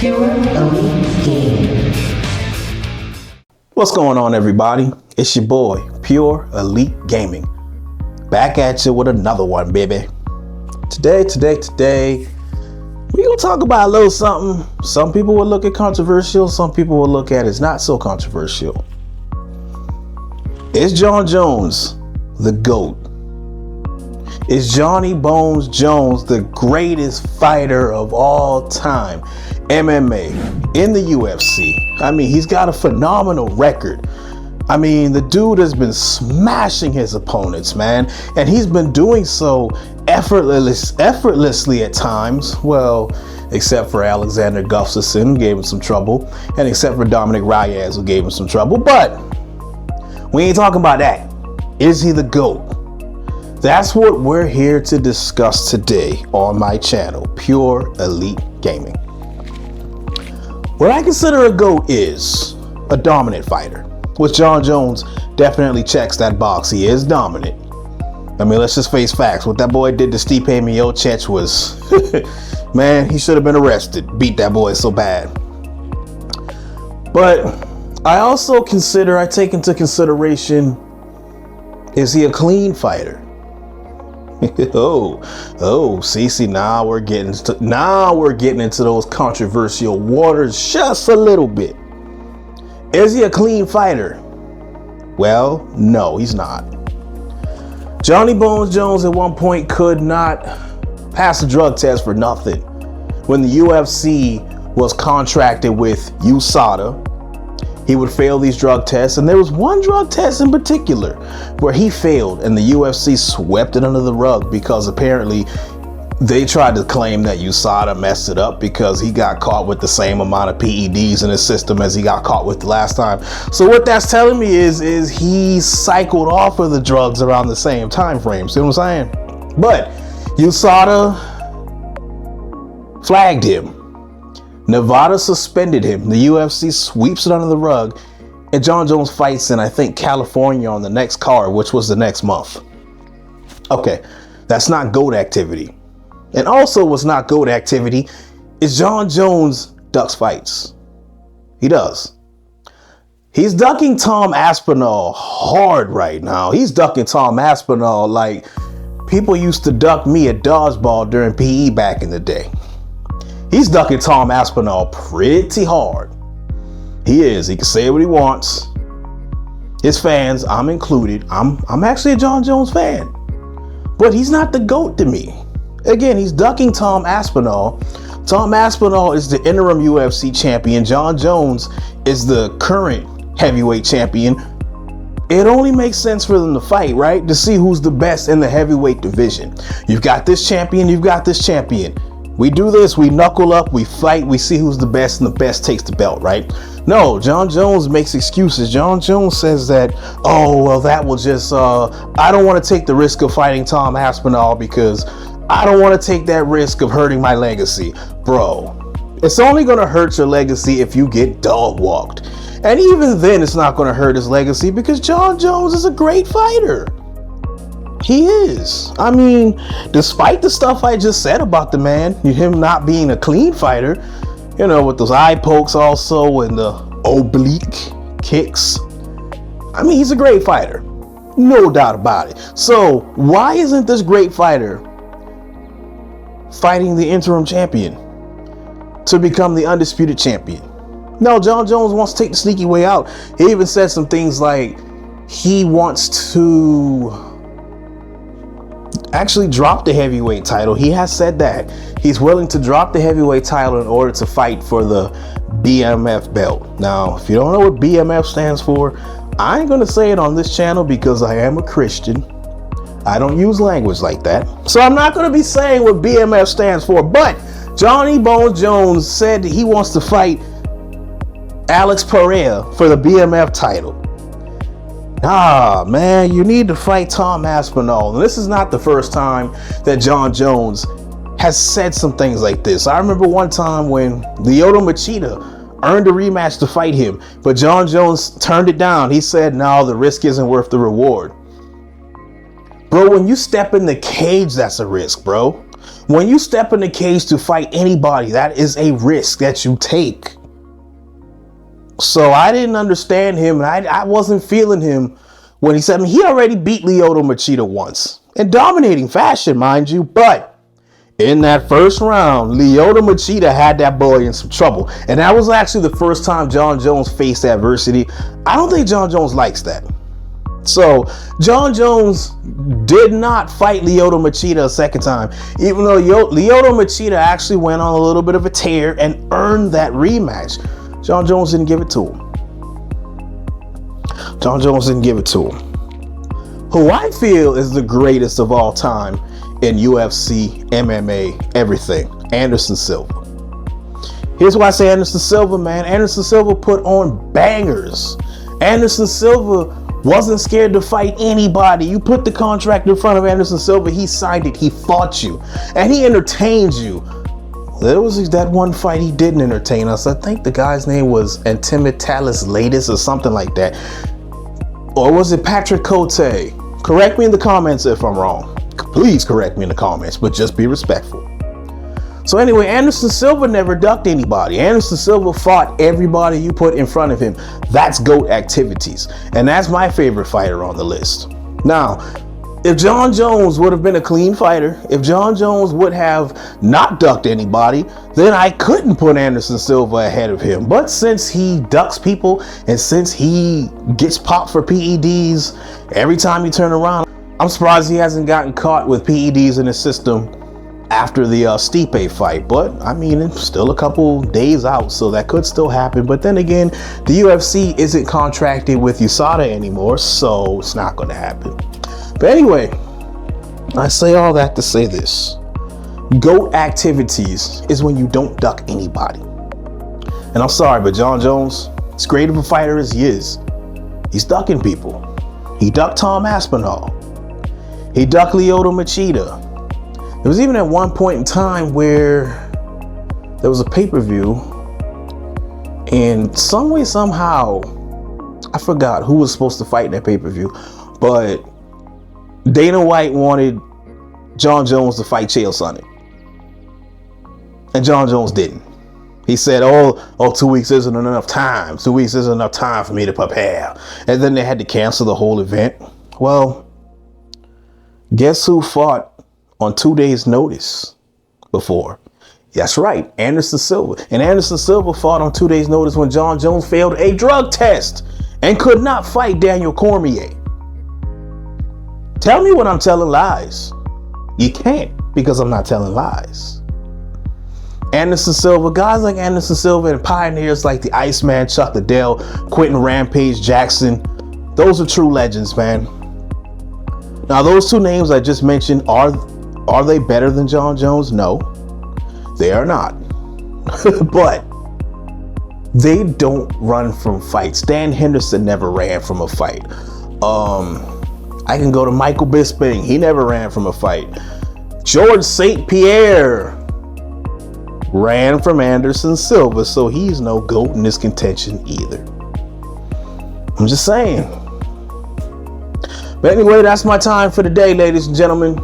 Pure Elite Gaming. What's going on, everybody? It's your boy, Pure Elite Gaming. Back at you with another one, baby. Today, we gonna talk about a little something. Some people will look at controversial, some people will look at it's not so controversial. Is Jon Jones the GOAT? Is Johnny Bones Jones the greatest fighter of all time? MMA, in the UFC. I mean, he's got a phenomenal record. I mean, the dude has been smashing his opponents, man. And he's been doing so effortlessly at times. Well, except for Alexander Gustafsson, who gave him some trouble. And except for Dominic Reyes, who gave him some trouble. But we ain't talking about that. Is he the GOAT? That's what we're here to discuss today on my channel, Pure Elite Gaming. What I consider a GOAT is a dominant fighter, which Jon Jones definitely checks that box. He is dominant. I mean, let's just face facts. What that boy did to Stipe Miocic was, man, he should have been arrested. Beat that boy so bad. But I also take into consideration, is he a clean fighter? See, now we're getting into those controversial waters just a little bit. Is he a clean fighter? Well, no, he's not. Johnny Bones Jones at one point could not pass a drug test for nothing. When the UFC was contracted with USADA, he would fail these drug tests, and there was one drug test in particular where he failed, and the UFC swept it under the rug because apparently they tried to claim that USADA messed it up because he got caught with the same amount of PEDs in his system as he got caught with the last time. So what that's telling me is he cycled off of the drugs around the same time frame. See what I'm saying? But USADA flagged him. Nevada suspended him. The UFC sweeps it under the rug, and Jon Jones fights in, I think, California on the next card, which was the next month. Okay, that's not GOAT activity. And also what's not GOAT activity is Jon Jones ducks fights. He does. He's ducking Tom Aspinall hard right now. He's ducking Tom Aspinall like people used to duck me at dodgeball during PE back in the day. He's ducking Tom Aspenall pretty hard. He is. He can say what he wants. His fans, I'm included. I'm actually a Jon Jones fan. But he's not the GOAT to me. Again, he's ducking Tom Aspenall. Tom Aspenall is the interim UFC champion. Jon Jones is the current heavyweight champion. It only makes sense for them to fight, right? To see who's the best in the heavyweight division. You've got this champion, you've got this champion. We do this, we knuckle up, we fight, we see who's the best, and the best takes the belt, right? No, Jon Jones makes excuses. Jon Jones says that, oh, well, that will just, I don't want to take the risk of fighting Tom Aspinall because I don't want to take that risk of hurting my legacy. Bro, it's only going to hurt your legacy if you get dog walked. And even then, it's not going to hurt his legacy because Jon Jones is a great fighter. He is. I mean, despite the stuff I just said about the man, him not being a clean fighter, you know, with those eye pokes also and the oblique kicks. I mean, he's a great fighter. No doubt about it. So why isn't this great fighter fighting the interim champion to become the undisputed champion? No, Jon Jones wants to take the sneaky way out. He even said some things like he wants to actually drop the heavyweight title. He has said that he's willing to drop the heavyweight title in order to fight for the BMF belt. Now, if you don't know what BMF stands for, I ain't gonna say it on this channel because I am a Christian. I don't use language like that. So I'm not gonna be saying what BMF stands for, but Johnny Bones Jones said that he wants to fight Alex Pereira for the BMF title. Man, you need to fight Tom Aspinall. And this is not the first time that Jon Jones has said some things like this. I remember one time when Lyoto Machida earned a rematch to fight him, but Jon Jones turned it down. He said, no, the risk isn't worth the reward. Bro, when you step in the cage, that's a risk, bro. When you step in the cage to fight anybody, that is a risk that you take. So I didn't understand him, and I wasn't feeling him when he said, I mean, he already beat Lyoto Machida once in dominating fashion, mind you, but in that first round, Lyoto Machida had that boy in some trouble. And that was actually the first time Jon Jones faced adversity. I don't think Jon Jones likes that. So Jon Jones did not fight Lyoto Machida a second time, even though Lyoto Machida actually went on a little bit of a tear and earned that rematch. Jon Jones didn't give it to him. Jon Jones didn't give it to him. Who I feel is the greatest of all time in UFC, MMA, everything, Anderson Silva. Here's why I say Anderson Silva, man. Anderson Silva put on bangers. Anderson Silva wasn't scared to fight anybody. You put the contract in front of Anderson Silva, he signed it, he fought you, and he entertained you. There was that one fight he didn't entertain us. I think the guy's name was Antimetalis Latus or something like that. Or was it Patrick Cote? Correct me in the comments if I'm wrong. Please correct me in the comments, but just be respectful. So anyway, Anderson Silva never ducked anybody. Anderson Silva fought everybody you put in front of him. That's GOAT activities. And that's my favorite fighter on the list. Now, if Jon Jones would have been a clean fighter, if Jon Jones would have not ducked anybody, then I couldn't put Anderson Silva ahead of him. But since he ducks people and since he gets popped for PEDs every time you turn around, I'm surprised he hasn't gotten caught with PEDs in his system after the Stipe fight. But I mean, it's still a couple days out, so that could still happen. But then again, the UFC isn't contracted with USADA anymore, so it's not going to happen. But anyway, I say all that to say this. GOAT activities is when you don't duck anybody. And I'm sorry, but Jon Jones, as great of a fighter as he is, he's ducking people. He ducked Tom Aspen. He ducked Lyoto Machida. There was even at one point in time where there was a pay-per-view, and some way, somehow, I forgot who was supposed to fight in that pay-per-view, but Dana White wanted Jon Jones to fight Chael Sonnen. And Jon Jones didn't. He said, oh, 2 weeks isn't enough time. 2 weeks isn't enough time for me to prepare. And then they had to cancel the whole event. Well, guess who fought on 2 days' notice before? That's right, Anderson Silva. And Anderson Silva fought on 2 days' notice when Jon Jones failed a drug test and could not fight Daniel Cormier. Tell me when I'm telling lies. You can't, because I'm not telling lies. Anderson Silva, guys like Anderson Silva and pioneers like the Iceman, Chuck Liddell, Quentin Rampage Jackson, those are true legends, man. Now, those two names I just mentioned, are they better than Jon Jones? No, they are not. But they don't run from fights. Dan Henderson never ran from a fight. I can go to Michael Bisping. He never ran from a fight. George St. Pierre ran from Anderson Silva, so he's no GOAT in this contention either. I'm just saying. But anyway, that's my time for today, ladies and gentlemen.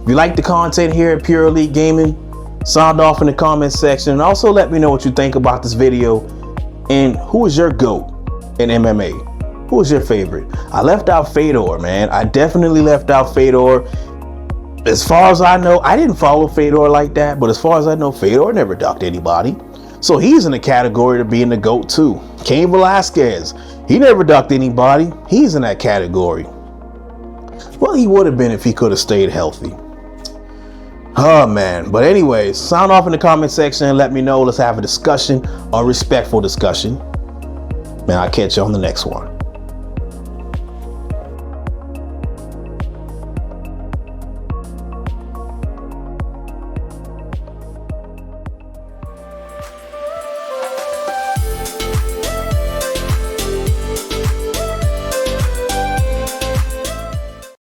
If you like the content here at Pure Elite Gaming, sound off in the comment section, and also let me know what you think about this video and who is your GOAT in MMA. Who is your favorite? I left out Fedor, man. I definitely left out Fedor. As far as I know, I didn't follow Fedor like that, but as far as I know, Fedor never ducked anybody. So he's in the category to be in the GOAT too. Cain Velasquez, he never ducked anybody. He's in that category. Well, he would have been if he could have stayed healthy. Oh man. But anyways, sound off in the comment section and let me know. Let's have a discussion, a respectful discussion. Man, I'll catch you on the next one.